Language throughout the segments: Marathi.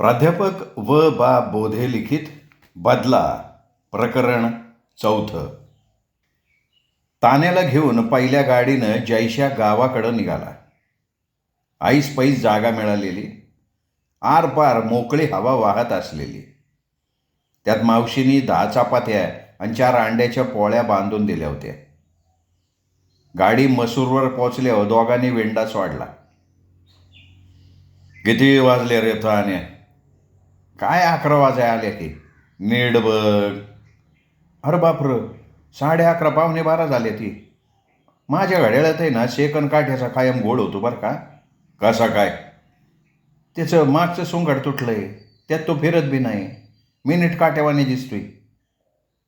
प्राध्यापक बा बोधे लिखित बदला प्रकरण 4. तान्याला घेऊन पहिल्या गाडीनं जयशा गावाकडं निघाला. ऐस पैस जागा मिळालेली, आरपार मोकळी हवा वाहत असलेली. त्यात मावशीनी 10 चपात्या आणि 4 अंड्याच्या पोळ्या बांधून दिल्या होत्या. गाडी मसूरवर पोचल्यावर दोघांनी वेंडा सोडला. किती वाजले रे तान्या? काय 11 वाजाय आले की. नीट बघ. अरे बापर, 11:30 पावणे 12 झाले ती. माझ्या घड्याळात आहे ना शेकन काठ्याचा कायम गोळ होतो बरं का. कसा काय? त्याचं मागचं सोंगाड तुटलंय, त्यात तो फिरत बी नाही. मिनिट काट्यावाने दिसतोय.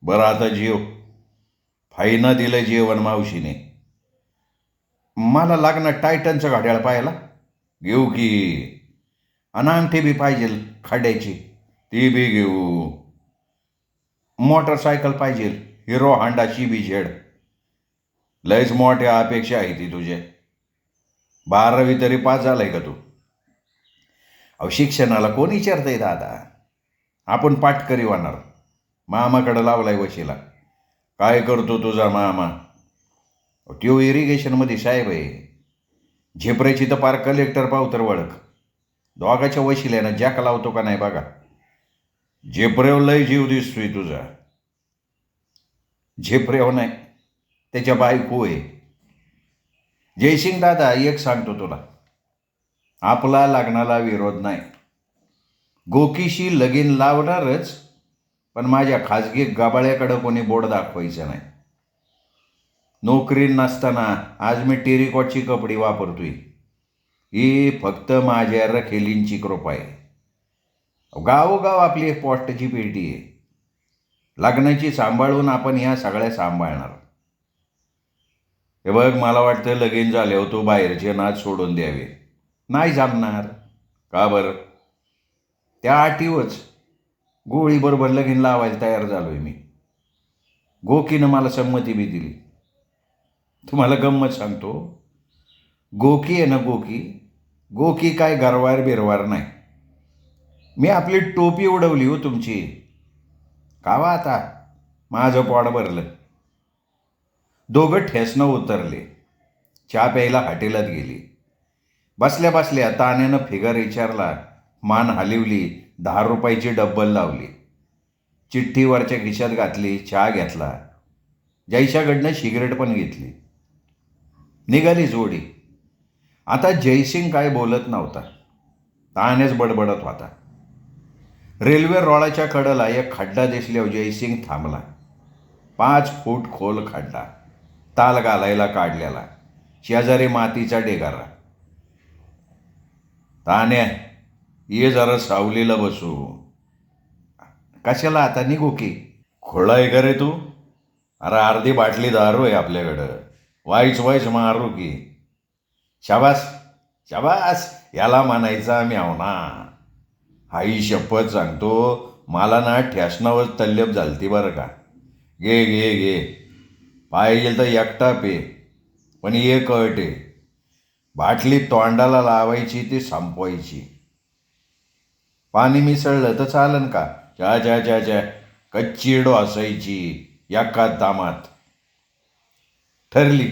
बरं आता जीव. फाईनं दिलं जेवण मावशीने. मला लागणार टायटनचं घड्याळ पाहायला. घेऊ की. अनांगठी बी पाहिजे खड्याची, ती बी घेऊ. मोटरसायकल पाहिजे, हिरो हांडा CBZ. लयच मोठ्या अपेक्षा आहे ती तुझे. 12वी तरी पास झालाय का तू? अहो, शिक्षणाला कोण विचारतंय दादा. आपण पाटकरी होणार. मामाकडं लावलाय वशीला. काय करतो तुझा मामा? त्यो इरिगेशनमध्ये साहेब आहे. झेपऱ्याची तर पार कलेक्टर पावतर वळख. दोघाच्या वशिल्यानं जॅक लावतो का नाही बघा. झेपरेव लय जीव दिसतोय तुझा. झेपरेव नाही, त्याच्या बायको आहे. जयसिंग दादा, एक सांगतो तुला, आपला लग्नाला विरोध नाही. गोकीशी लगीन लावणारच, पण माझ्या खाजगी गबाळ्याकडं कोणी बोट दाखवायचं नाही. नोकरी नसताना आज मी टेरिकॉटची कपडी वापरतोय. ही फक्त माझ्या रखेलींची कृपा आहे. गावोगाव आपली पोस्टची पेटी आहे. लग्नाची सांभाळून आपण ह्या सगळ्या सांभाळणार. हे बघ, मला वाटतं लगीन झाल्यावर तू बाहेरचे नाच सोडून द्यावे. नाही जमणार. का बरं? त्या अटीवच गोळीबरोबर लगीन लावायला तयार झालोय मी. गोकीनं मला संमती बी दिली. तुम्हाला गंमत सांगतो, गोकी आहे ना, गोकी काय गरवार बिरवार नाही. मी आपली टोपी उडवली हो तुमची. कावा आता माझं पोट भरलं. दोघं ठेसनं उतरले. चहा प्यायला हॉटेलात गेली. बसल्या बसल्या तान्यानं फिगर विचारला, मान हलवली, 10 रुपयाची डब्बल लावली. चिठ्ठीवरच्या खिशात घातली. चहा घेतला. जयशाकडनं सिगरेट पण घेतली. निघाली जोडी. आता जयसिंग काय बोलत नव्हता. तान्याच बडबडत होता. रेल्वे रुळाच्या कडेला एक खड्डा दिसल्यावर जयसिंग थांबला. 5 फूट खोल खड्डा, ताल घालायला काढलेला, शेजारी मातीचा ढेगारा. तान्या, ये जरा सावलीला बसू. कशाला? आता निघू की. खोळा आहे का रे तू? अरे अर्धी बाटली दारू आहे आपल्याकडं. वाईच मारू की. शाबास शाबास, याला म्हणायचा म्यावना. हाई शपथ सांगतो, मला ना ठ्यासनावर तल्लप झालती बरं का. घे घे घे. पाहिजे तर एकटा पे, पण एक अट आहे. बाटली तोंडाला लावायची, ती संपवायची. पाणी मिसळलं तर चालन का? चा चा चा चा कच्ची असायची एका दामात. ठरली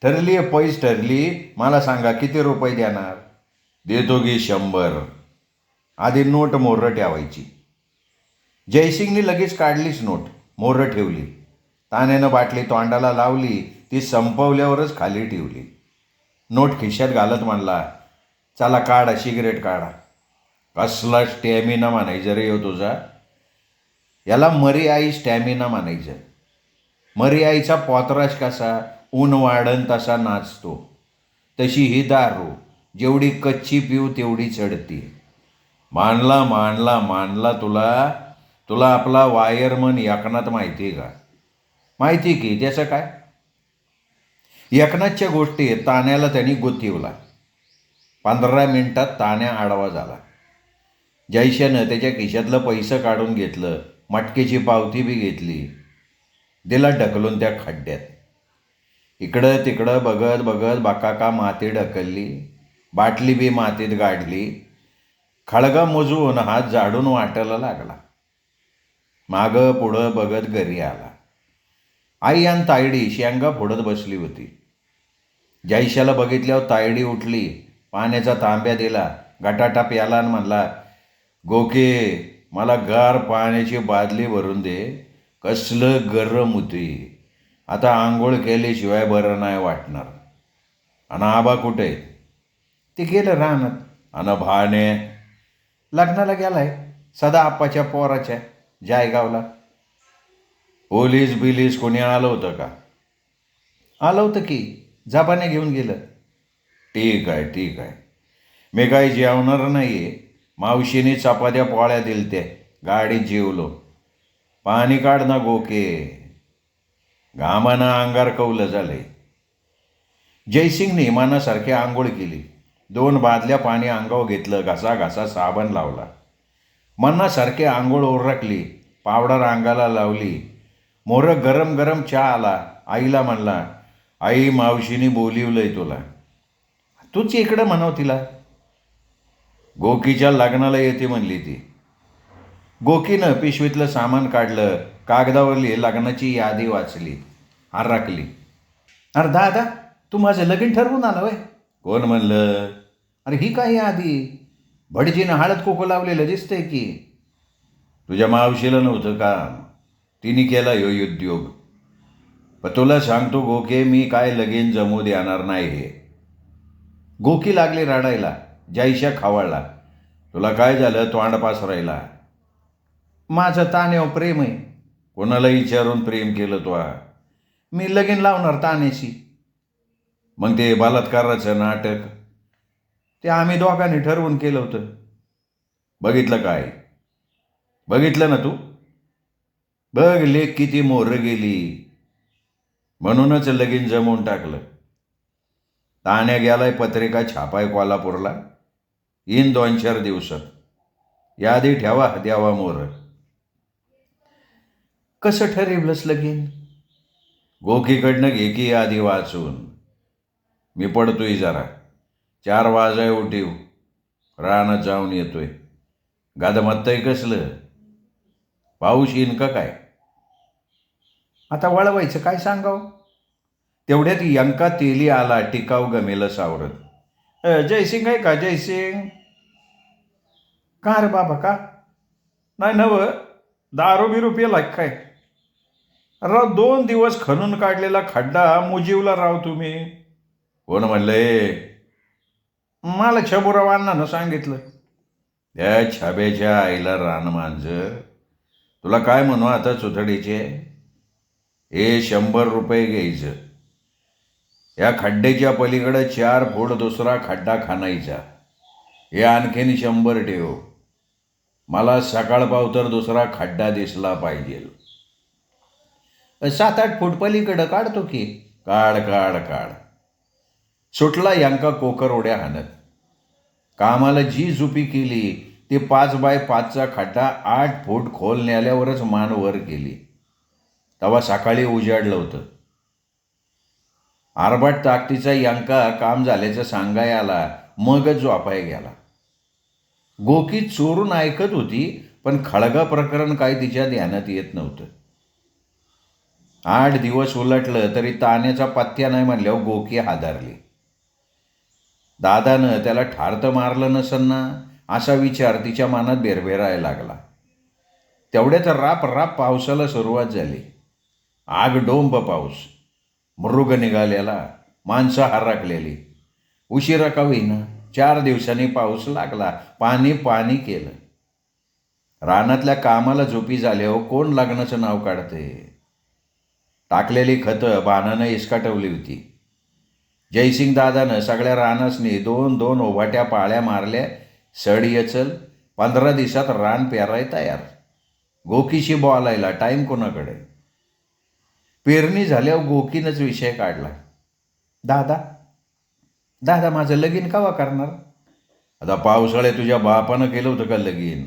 ठरली पैस ठरली. मला सांगा किती रुपये देणार? देतो की 100. आधी नोट मोर्रं ठेवायची. जयसिंगनी लगेच काढलीच नोट, मोर्रं ठेवली. तान्यानं बाटली तोंडाला लावली, ती संपवल्यावरच खाली ठेवली. नोट खिशात घालत म्हणला, चला काढा, सिगरेट काढा. कसला स्टॅमिना म्हणायचं रे हो तुझा? याला मरी आई स्टॅमिना म्हणायचं. मरी आईचा पोतराज कसा ऊन वाढन तसा नाचतो, तशी ही दारू जेवढी कच्ची पिऊ तेवढी चढती. मानला मानला मानला. तुला आपला वायरमन एकनाथ माहिती आहे का? माहिती की. त्याचं काय? एकनाथच्या गोष्टी तान्याला त्यांनी गुंतवला. 15 मिनिटात तान्या आडवा झाला. जयशानं त्याच्या खिशातलं पैसं काढून घेतलं. मटकेची पावती बी घेतली. दिला ढकलून त्या खड्ड्यात. इकडं तिकडं बघत बघत बाकाका माती ढकलली. बाटली बी मातीत गाडली. खळगा मोजून हात जाडून वाटायला लागला. मागं पुढं बघत घरी आला. आई आणि तायडी शेंगा फोडत बसली होती. जयशाला बघितल्यावर तायडी उठली, पाण्याचा तांब्या दिला, गटाटा प्याला आणि म्हणला, गोके मला गार पाण्याची बादली भरून दे, कसलं गरम होती. आता आंघोळ केल्याशिवाय बरं नाही वाटणार. आणि आबा कुठे? ते गेलं राहणार. आणि भाने लग्नाला गेलाय सदा आप्पाच्या पोराच्या जायगावला. पोलीस बिलीस कोणी आलं होतं का? आलं होतं की, जबाने घेऊन गेलं. ठीक आहे ठीक आहे, मी काही जेवणार नाही आहे. मावशीने चपात्या पोळ्या दिलत्या, गाडीत जेवलो. पाणी काढ ना गोके, घामानं अंगार कवलं झालंय. जयसिंगने मनासारखी आंघोळ केली. 2 बादल्या पाणी अंगावर घेतलं, घासा घासा साबण लावला. मनासारखी आंघोळ ओरखली, पावडर अंगाला लावली. मोरं गरम गरम चहा आला. आईला म्हणला, आई मावशीने बोलिवलंय तुला. तूच इकडं म्हणाव तिला. गोकीच्या लग्नाला येते म्हणली ती. गोकीनं पिशवीतलं सामान काढलं, कागदावरली लग्नाची यादी वाचली, आराखली. अरे दादा, तू माझं लगीन ठरवून आलं वय? कोण म्हणलं? अरे ही काय यादी? भटजीनं हळद कुकू लावलेलं दिसतंय की. तुझ्या मावशीला नव्हतं का? तिने केला ह्यो उद्योग. पण तुला सांगतो गोके, मी काय लगीन जमू देणार नाही हे. गोकी लागली रडायला. जयशा खावळला. तुला काय झालं? तोंड पासरायला. माझं तान्यावर प्रेम आहे. कोणाला विचारून प्रेम केलं तो? मी लगीन लावणार तान्याशी. मग ते बलात्काराचं नाटक ते आम्ही दोघांनी ठरवून केलं होतं. बघितलं काय? बघितलं ना तू? बघ लेक किती मोहर गेली. म्हणूनच लगीन जमवून टाकलं. ताण्या गेलाय पत्रिका छापाय कोल्हापूरला. येईन 2-4 दिवसात. यादी ठेवा, द्यावा मोर. कसं ठरवलंस लगीन? गोकीकडनं घे की यादी वाचून. मी पडतोय जरा. 4 वाजाय उठीव. रानात जाऊन येतोय. गादमत्तय कसलं? पाऊस येईन का काय? आता वळवायचं काय सांगाव? तेवढ्यात यंका तेली आला, टिकाव गमेलं सावरत. जयसिंग आहे का? जयसिंग. का रे बाबा, का? नाही नव, दारू बिरू पिला काय? राव 2 दिवस खणून काढलेला खड्डा मुजीवला राव तुम्ही. कोण म्हणलंय? मला छबुराव अण्णानं सांगितलं. त्या छाब्याच्या आईला रान मांजर. तुला काय म्हणू आता चुथडीचे? हे 100 रुपये घ्यायचं. या खड्ड्याच्या पलीकडं 4 फूट दुसरा खड्डा खाणायचा. हे आणखीन 100 ठेव. मला सकाळ पावतर दुसरा खड्डा दिसला पाहिजे. 7-8 फूट पलीकडं काढतो की. काढ काढ काढ. सुटला यंका कोकर उड्या हाणत. कामाला जी जुपी केली ती 5x5चा खड्डा 8 फूट खोल नेल्यावरच मान वर केली. तेव्हा सकाळी उजाडलं होतं. आरबाट ताकदीचा यंका काम झाल्याचं सांगाय आला, मगच झोपाय गेला. गोकी चोरून ऐकत होती, पण खळगा प्रकरण काय तिच्या ध्यानात येत नव्हतं. 8 दिवस उलटलं तरी ताण्याचा पत्त्या नाही म्हणल्यावर गोकी हादरली. दादानं त्याला ठार तर मारलं नसन ना, असा विचार तिच्या मनात बेरबेरायला लागला. तेवढ्यात राप राप पावसाला सुरुवात झाली. आगडोंब पाऊस. मृग निघालेला, माणसं हरकलेली. उशिरा का होईना 4 दिवसांनी पाऊस लागला. पाणी पाणी केलं. रानातल्या कामाला झोपी झाल्यावर कोण लग्नाचं नाव काढते? टाकलेली खतं बाणानं इसकाटवली होती. जयसिंग दादानं सगळ्या रानासनी 2-2 ओभाट्या पाळ्या मारल्या. सड येचल. 15 दिवसात रान पेराय तयार. गोकीशी बोलायला टाईम कोणाकडे? पेरणी झाल्यावर गोकीनंच विषय काढला. दादा दादा माझं लगीन केव्हा करणार? आता पावसाळ्यात तुझ्या बापानं केलं होतं का लगीन?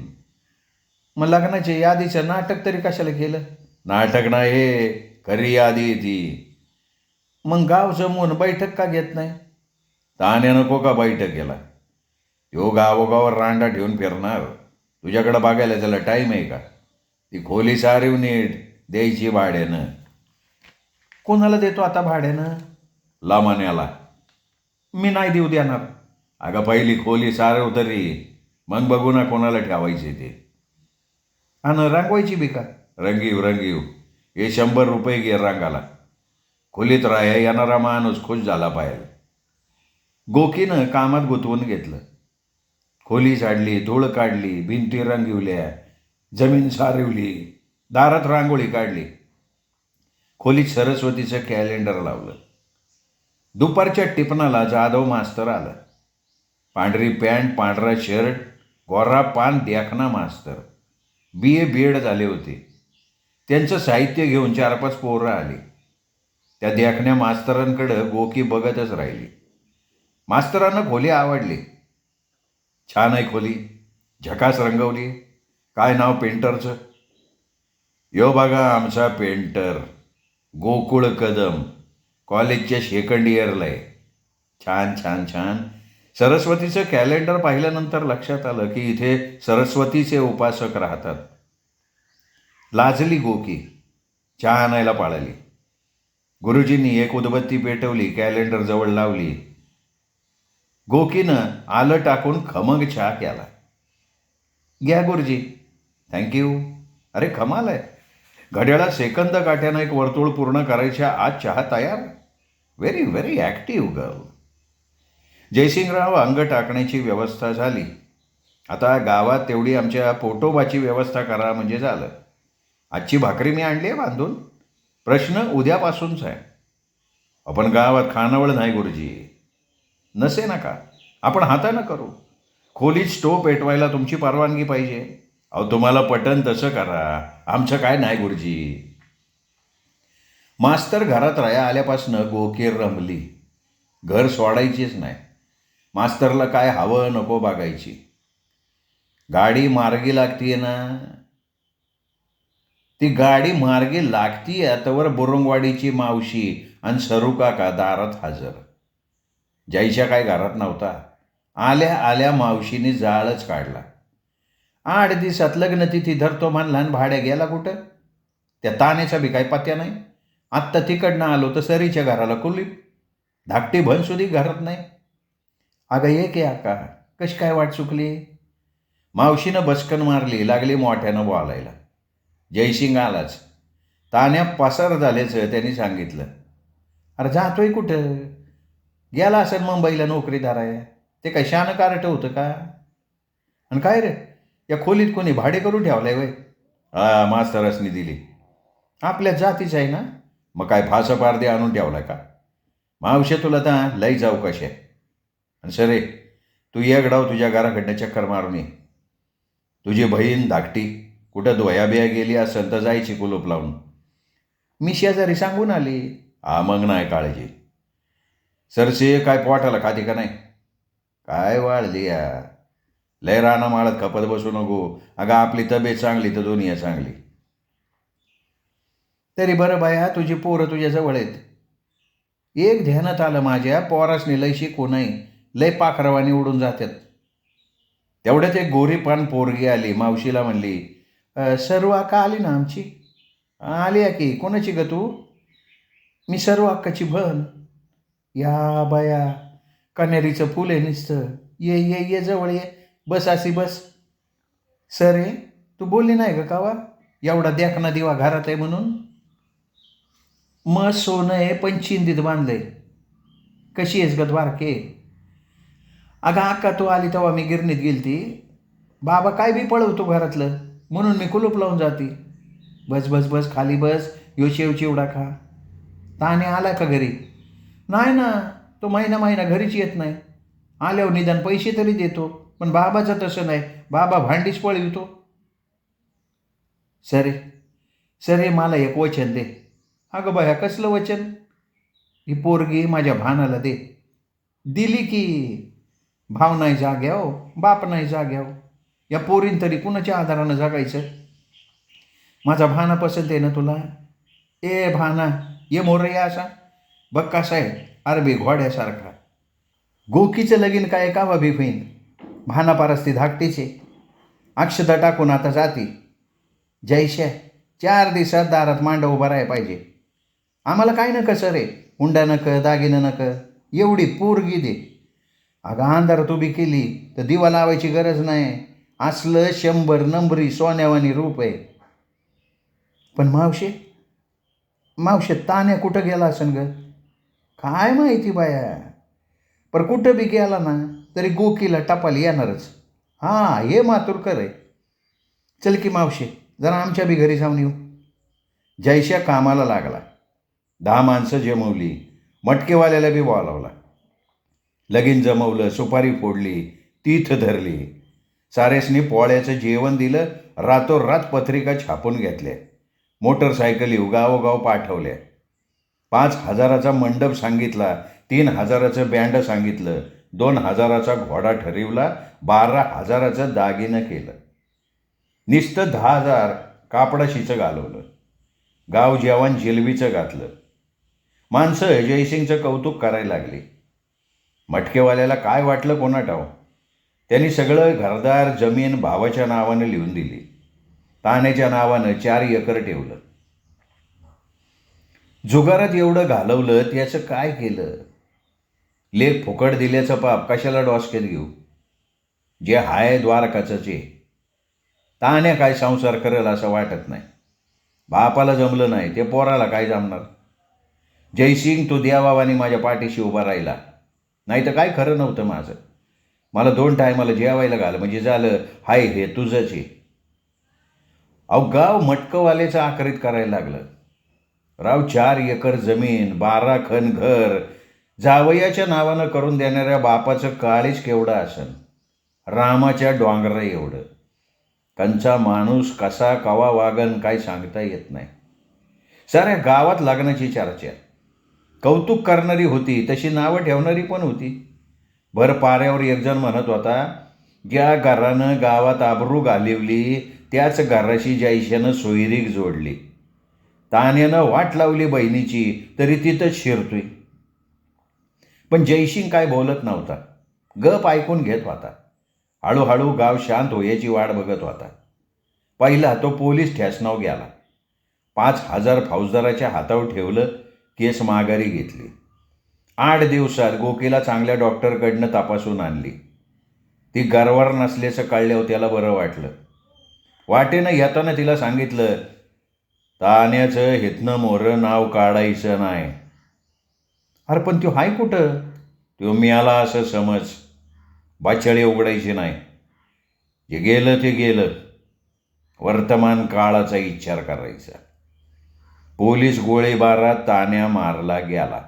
मग लग्नाच्या यादीचं नाटक तरी कशाला केलं? नाटक नाही, खरी यादी ती. मग गाव जमवून बैठक का घेत नाही? ताण्या नको का बैठक केला? तो गावोगावर रांडा ठेवून फिरणार. तुझ्याकडं बघायला त्याला टाईम आहे का? ती खोली सारीव नीट द्यायची भाड्यानं. कोणाला देतो आता भाड्यानं? लामान्याला. मी नाही देऊ देणार. अगं पहिली खोली सारव तरी, मग बघू ना कोणाला ठेवायचे ते. आणि रांगवायची बी का? रंगीव रंगीव. हे 100 रुपये घे रंगाला. खोलीत राहायला येणारा माणूस खुश झाला पाहिजे. गोकीनं कामात गुंतवून घेतलं. खोली झाडली, धूळ काढली, भिंती रंगविल्या, जमीन सारवली, दारात रांगोळी काढली. खोलीत सरस्वतीचं कॅलेंडर लावलं. दुपारच्या टिपणाला जाधव मास्तर आला. पांढरी पॅन्ट, पांढरा शर्ट, गोरा पान देखना मास्तर. BA BEड झाले होते. त्यांचं साहित्य घेऊन 4-5 पोरं आली. त्या देखण्या मास्तरांकडं गोकी बघतच राहिली. मास्तरांना खोली आवडली. छान आहे खोली, झकास रंगवली. काय नाव पेंटरचं? यो बघा आमचा पेंटर गोकुळ कदम, कॉलेजच्या सेकंड इयरला आहे. छान छान छान. सरस्वतीचं कॅलेंडर पाहिल्यानंतर लक्षात आलं की इथे सरस्वतीचे उपासक राहतात. लाजली गोकी, चहा आणायला पाळली. गुरुजींनी एक उदबत्ती पेटवली, कॅलेंडर जवळ लावली. गोकीनं आलं टाकून खमंग चहा केला. घ्या गुरुजी. थँक्यू. अरे कमाल आहे. घड्याळात सेकंद काट्यानं एक वर्तुळ पूर्ण करायच्या आज चहा तयार. Very very active girl. Jaysingrao अंग टाकण्याची व्यवस्था झाली. आता गावात तेवढी आमच्या पोटोबाची व्यवस्था करा म्हणजे झालं. आजची भाकरी मी आणली आहे बांधून. प्रश्न उद्यापासूनच आहे. आपण गावात खानावळ नाही गुरुजी. नसे नका, आपण हातानं करू. खोलीत स्टोव पेटवायला तुमची परवानगी पाहिजे. अहो तुम्हाला पटन तसं करा, आमचं काय नाही गुरुजी. मास्तर घरात राया आल्यापासनं गोकीर रमली. घर सोडायचीच नाही. मास्तरला काय हवं नको बघायची. गाडी मार्गी लागतीये ना, ती गाडी मार्गी लागतीये तवर बुरुंगवाडीची मावशी आणि सरू काका दारात हजर. जयच्या काय घरात नव्हता. आल्या आल्या मावशीने जाळच काढला. 8 दिवसात लग्न तिथी धरतो म्हणला आणि भाड्या गेला कुठं? त्या तानेचा बी काही पत्त्या नाही. आत्ता तिकडनं आलो तर सरीच्या घराला कुलीप. धाकटी भनसुदी घरात नाही. अगं ये की आका, कशी काय वाट चुकली? मावशीनं बसकन मारली. लागली मोठ्यानं बोलायला. जयसिंग आलाच. तान्या पसार झाल्याचं त्यांनी सांगितलं. अरे जातोय कुठं? गेला असेल मुंबईला नोकरीदार आहे. ते काय शानं कारट होतं का? आणि काय रे, या खोलीत कोणी भाडे करून ठेवलंय वय? हा, मास्तरसनी दिली. आपल्या जातीच आहे ना? मग काय फासं पारदे आणून ठेवलाय का? मावशे तुला तर लई जाऊ कशा. आणि सरे तू ये गडाव तुझ्या घराकडनं चक्कर मारून ये. तुझी बहीण धाकटी कुठं धोया बिया गेली असेल तर जायची कुलूप लावून. मी शेजारी सांगून आली. हा मग नाही काळजी. सरसे काय पोटाला खाती का नाही? काय वाळली या. लय राणा माळत खपत बसू नको. अगं आपली तब्येत चांगली तर दुनिया चांगली. तरी बरं बाया, तुझी पोरं तुझ्या जवळ आहेत. एक ध्यानात आलं माझ्या, पोरासनी लय शिकू नाही. लय पाखरवानी उडून जातात. तेवढ्यात एक गोरीपान पोरगी आली. मावशीला म्हणली, सर्व अक्का आली ना आमची? आली आहे की. कोणाची ग तू? मी सर्व अक्काची बहन. या बाया, कन्हेरीचं फुल आहे नुसतं. ये ये ये जवळ ये. बस अशी बस. सर तू बोलली नाही का कावा एवढा देखना दिवा घरात आहे म्हणून? मग सोनं आहे पण चिंदीत बांधलंय. कशी आहेस ग द्वारके? अगं अक्का तू आली तेव्हा मी गिरणीत गेलती. बाबा काय बी पळवतो घरातलं म्हणून मी कुलूप लावून जाते. बस बस बस खाली बस. यो शेव चिवडा खा. ताने आला का घरी? नाही ना, तो महिना घरीच येत नाही. आल्यावर निदान पैसे तरी देतो. पण बाबाचं तसं नाही. बाबा भांडीच पळवितो. सरे मला एक वचन दे. अगं बाया कसलं वचन? ही पोरगी माझ्या भानाला दे. दिली की. भाव नाही जाग्याव, बाप नाही जाग्याव. या पोरीन तरी कुणाच्या आधारानं जगायचं? माझा भाना पसंत आहे ना तुला? ए भाना, ये मोरया असा. बघ कसा आहे, अरबी घोड्यासारखा. गोकीचं लगीन काय का बी फैन. भानापारस्ती धाकटीचे अक्षता टाकून आता जाती. जयशा 4 दिवसात दारात मांडव उभा राहायला पाहिजे. आम्हाला काय नको सर रे, हुंडा नको, दागिनं नको, एवढी पोरगी दे. अगं अंधारात उभी केली तर दिवा लावायची गरज नाही. असलं 100 नंबरी सोन्यावानी रूप आहे. पण मावशे तान्या कुठं गेला असन ग? काय माहिती बाया. पर कुठं बी गेला ना तरी गोकीला टपाली येणारच. हां, हे मातुरकर आहे. चल की मावशे, जरा आमच्या बी घरी जाऊन येऊ. जयशा कामाला लागला. 10 माणसं जमवली. मटकेवाल्याला बी बोलावला. लगीन जमवलं, सुपारी फोडली, तीथ धरली. सारेसनी पोळ्याचं जेवण दिलं. रातोरात पत्रिका छापून घेतल्या. मोटरसायकली गावोगाव पाठवल्या. 5,000चा मंडप सांगितला. 3,000चं बँड सांगितलं. 2,000चा घोडा ठरवला. 12,000चं दागिनं केलं. नुसतं 10,000 कापडाशीचं घालवलं. गाव जेवण जिलबीचं घातलं. माणसं जयसिंगचं कौतुक करायला लागली. मटकेवाल्याला काय वाटलं कोणा ठाव. त्यांनी सगळं घरदार जमीन भावाच्या नावानं लिहून दिली. ताण्याच्या नावानं 4 एकर ठेवलं. जुगारात एवढं घालवलं त्याचं काय केलं? लेख फुकट दिल्याचं पाप कशाला डॉसकेत घेऊ? जे हाय द्वारकाचंच आहे. ताण्या काय संसार करेल असं वाटत नाही. बापाला जमलं नाही ते पोराला काय जमणार? जयसिंग तू देवावानी माझ्या पाठीशी उभा राहिला, नाही तर काय खरं नव्हतं माझं. मला 2 टायमाला जेवायला घाल म्हणजे झालं. हाय हे तुझंच आहे. अहो गाव मटकवालेचं आकरीत करायला लागलं. राव 4 एकर जमीन, 12 खण घर, जावयाच्या नावानं करून देणाऱ्या बापाचं काळीच केवढं असन. रामाच्या डोंगरा एवढं. कंचा माणूस कसा कवा वागन काय सांगता येत नाही. साऱ्या गावात लग्नाची चर्चा. कौतुक करणारी होती तशी नावं ठेवणारी पण होती. भर पाऱ्यावर एकजण म्हणत होता, ज्या घरानं गावात आबरू घालिवली त्याच घराशी जयशानं सोयरीक जोडली. तान्यानं वाट लावली बहिणीची तरी तिथंच शिरतोय. पण जयसिंग काय बोलत नव्हता. गप ऐकून घेत होता. हळूहळू गाव शांत होयाची वाट बघत होता. पहिला तो पोलीस ठेसनाव गेला. 5,000 फौजदाराच्या हातावर ठेवलं. केस माघारी घेतली. 8 दिवसात गोकीला चांगल्या डॉक्टरकडनं तपासून आणली. ती गर्वार नसल्याचं कळल्यावर त्याला बरं वाटलं. वाटेनं येताना तिला सांगितलं, ताण्याचं हितनं मोरं नाव काढायचं नाही. अरे पण तो हाय कुठं? तो मिळाला असं समज. बाचाळी उघडायची नाही. जे गेलं ते गेलं. वर्तमान काळाचा विचार करायचा. पोलीस गोळीबारात ताण्या मारला गेला.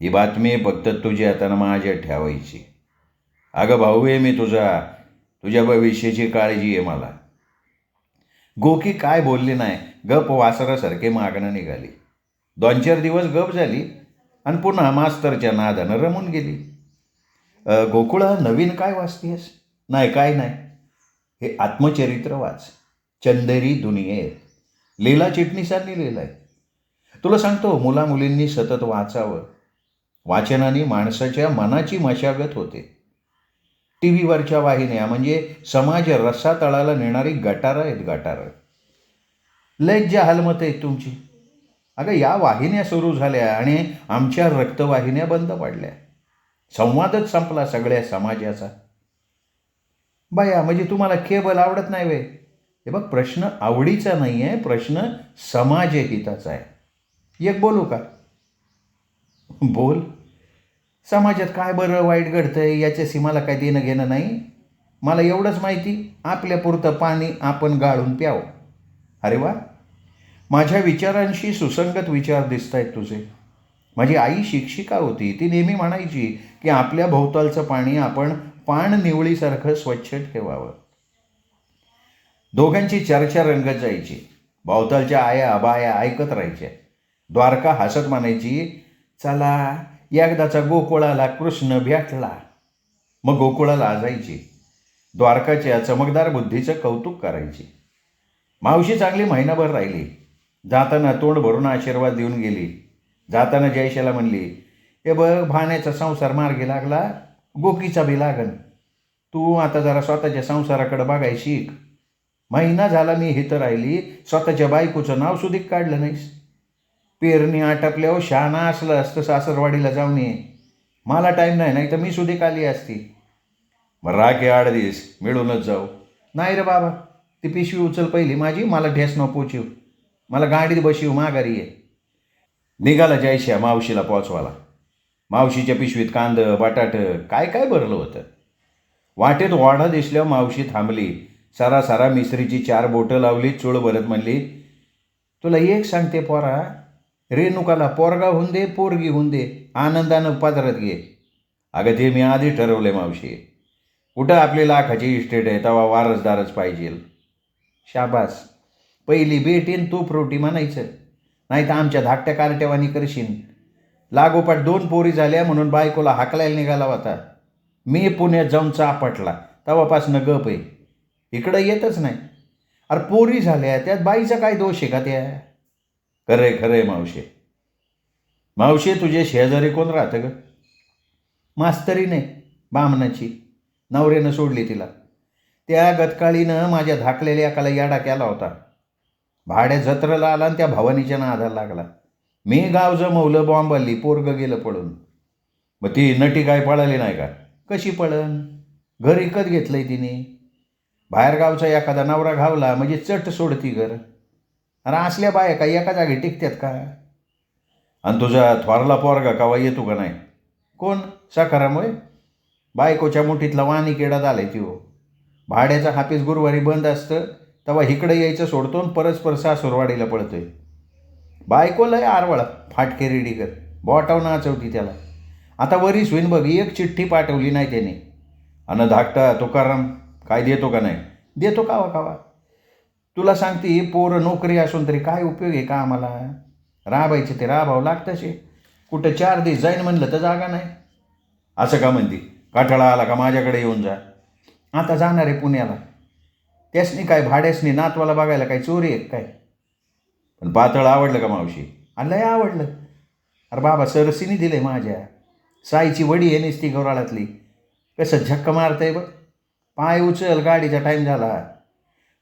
ही बातमी फक्त तुझ्या हातानं माझ्या ठेवायची. अगं भाऊ आहे मी तुझ्या भविष्याची काळजी आहे मला. गोकी काय बोलली नाही. गप वासरासारखे मागणं निघाली. 2-4 दिवस गप झाली आणि पुन्हा मास्तरच्या नादानं रमून गेली. गोकुळा नवीन काय वाचतेस? नाही काय नाही, हे आत्मचरित्र वाच. चंदेरी दुनियेत. लीला चिटणीसांनी लिहिलं आहे. तुला सांगतो मुलामुलींनी सतत वाचावं. वाचनाने माणसाच्या मनाची मशागत होते. टी व्हीवरच्या वाहिन्या म्हणजे समाज रसातळाला नेणारी गटारं आहेत, गटारं. लयच हालमत आहेत तुमची. अगं या वाहिन्या सुरू झाल्या आणि आमच्या रक्तवाहिन्या बंद पडल्या. संवादच संपला सगळ्या समाजाचा. बाया म्हणजे तुम्हाला केबल आवडत नाही वे? हे बघ, प्रश्न आवडीचा नाही आहे, प्रश्न समाजहिताचा आहे. एक बोलू का? बोल. समाजात काय बरं वाईट घडतंय याच्याशी मला काय देणं घेणं नाही. मला एवढंच माहिती, आपल्यापुरतं पाणी आपण गाळून प्यावं. अरे वा, माझ्या विचारांशी सुसंगत विचार दिसत आहेत तुझे. माझी आई शिक्षिका होती. ती नेहमी म्हणायची की आपल्या भोवतालचं पाणी आपण पाण निवळीसारखं स्वच्छ ठेवावं. दोघांची चर्चा रंगत जायची. भोवतालच्या आया बाया ऐकत राहायच्या. द्वारका हसत म्हणायची, चला एकदाचा गोकुळाला कृष्ण भेटला. मग गोकुळा लाजायची. द्वारकाच्या चमकदार बुद्धीचं कौतुक करायची. मावशी चांगली महिनाभर राहिली. जाताना तोंड भरून आशीर्वाद देऊन गेली. जाताना जयशाला म्हणली, हे बघ भाण्याचा संसार मार्गी लागला, गोकीचा बी लागन. तू आता जरा स्वतःच्या संसाराकडे बघाय शिक. महिना झाला मी इथं राहिली, स्वतःच्या बायकोचं नाव सुद्धा काढलं नाहीस. पेरणी आटपल्यावर शहाणा असलं असतं सासरवाडीला जाऊन ये. मला टाईम नाही तर मी सुद्धा आली असती. मग राखे 8 दिवस मिळूनच जाऊ. नाही रे बाबा, ती पिशवी उचल पहिली माझी, मला ठेस न पोचीव. मला गाडीत बशिव माघारी ये. निघाला जयश्या मावशीला पोचवाला. मावशीच्या पिशवीत कांदं बटाट काय काय भरलं होतं. वाटेत वाढा दिसल्यावर मावशी थांबली. सारा मिसरीची 4 बोटं लावली. चूळ भरत म्हणली, तुला एक सांगते पोरा, रेणुकाला पोरगा होऊन दे पोरगी होऊन दे, आनंदानं पादरात घे. अगं ते मी आधी ठरवले मावशी. कुठं आपली लाखाची इस्टेट आहे, तेव्हा वारसदारच पाहिजे. शाबास, पहिली बेटीन तू फ्रोटी म्हणायचं, नाही तर आमच्या धाकट्या कार्ट्यावानी करशील. लागोपाठ 2 पोरी झाल्या म्हणून बायकोला हाकलायला निघाला होता. मी पुण्यात जाऊन चापटला, तेव्हापासनं गप आहे. इकडं येतच नाही. अरे पोरी झाल्या त्यात बाईचा काय दोष आहे का त्या? खरंय मावशी. मावशी तुझे शेजारी कोण राहतं ग? मास्तरी नाही, बामणाची. नवऱ्यानं सोडली तिला. त्या गतकाळीनं माझ्या धाकलेल्या एकाला याडा केला होता. भाड्या जत्रेला आला आणि त्या भवानीच्या नादाला लागला. मी गाव जमवलं, बॉम्बल्ली, पोरगं गेलं पळून. मग ती नटी काय पळाली नाही का? कशी पळन? घर विकत घेतलंय तिने. बाहेरगावचा एखादा नवरा घावला म्हणजे चट सोडती घर. अरे असल्या बाया का एका जागी टिकतात का? आणि तुझा थोरला पोरगा कवा येतो का नाही? कोण? सकारामुळे बायकोच्या मुठीतला वाणी किडा झालाय ती हो. भाड्याचा हापीस गुरुवारी बंद असतं, तेव्हा इकडे यायचं सोडतो आणि परस्पर सासूरवाडीला पळतोय. बायकोलाय आरवळा, फाटके रेडीकर, बोटाव नाचवती त्याला. आता वरीस होईन बघ, एक चिठ्ठी पाठवली नाही त्याने. आणि धाकटा तुकाराम काय देतो का नाही? देतो कावा. तुला सांगते, पोरं नोकरी असून तरी काय उपयोग आहे का आम्हाला? राबायचे ते राबावं लागतंच. कुठं 4 दिवस जाईन म्हणलं तर जागा नाही. असं का म्हणती? काठाळा आला का माझ्याकडे येऊन जा. आता जाणार आहे पुण्याला. त्यासनी काय भाड्यासनी नातवाला बघायला काय चोरी आहे काय? पण पातळ आवडलं का मावशी? लय आवडलं. अरे बाबा, सरसीने दिले माझ्या. साईची वडी आहे नुसती गवराळातली. कसं झक्क मारतंय बघ. पाय उचल, गाडीचा टाईम झाला.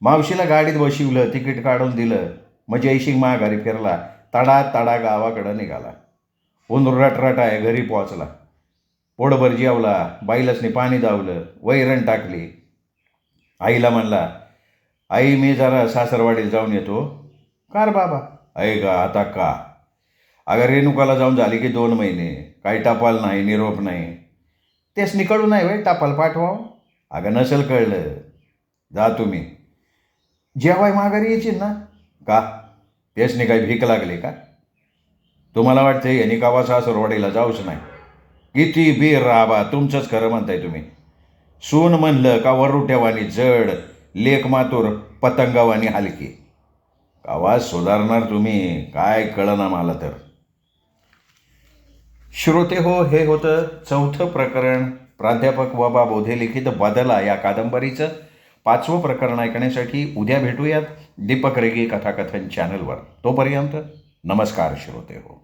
मावशीला गाडीत बशिवलं, तिकीट काढून दिलं. मग जयसिंग माघारी फिरला. तडा गावाकडं निघाला. ऊन रटरट आहे. घरी पोचला. पोटभर जेवला. बाईलासनी पाणी दावलं, वैरण टाकली. आईला म्हणला, आई मी जरा सासरवाडीला जाऊन येतो. कार बाबा? का आता का? अगं रेणुकाला जाऊन झाली की 2 महिने. काही टपाल नाही, निरोप नाही. त्यासनी कळू नाही वय टपाल पाठवावं? अगं नसेल कळलं. जा तुम्ही. जेवाय माघारी येशील ना? का? त्यासनी काही भीक लागली का? तुम्हाला वाटतं यांनी कावा सासरवाडीला जाऊच नाही? किती बीर राबा, तुमचंच खरं म्हणताय तुम्ही. सून म्हणलं का वरुट्यावानी जड, लेक मातूर पतंगावानी हलकी. कावा सुधारणार तुम्ही? काय कळना मला तर. श्रोते हो, हे होतं 4थं प्रकरण. प्राध्यापक वबा बोधे लिखित बदला या कादंबरीचं 5वं प्रकरण ऐकण्यासाठी उद्या भेटूयात दीपक रेगे कथाकथन चॅनलवर. तोपर्यंत नमस्कार श्रोते हो.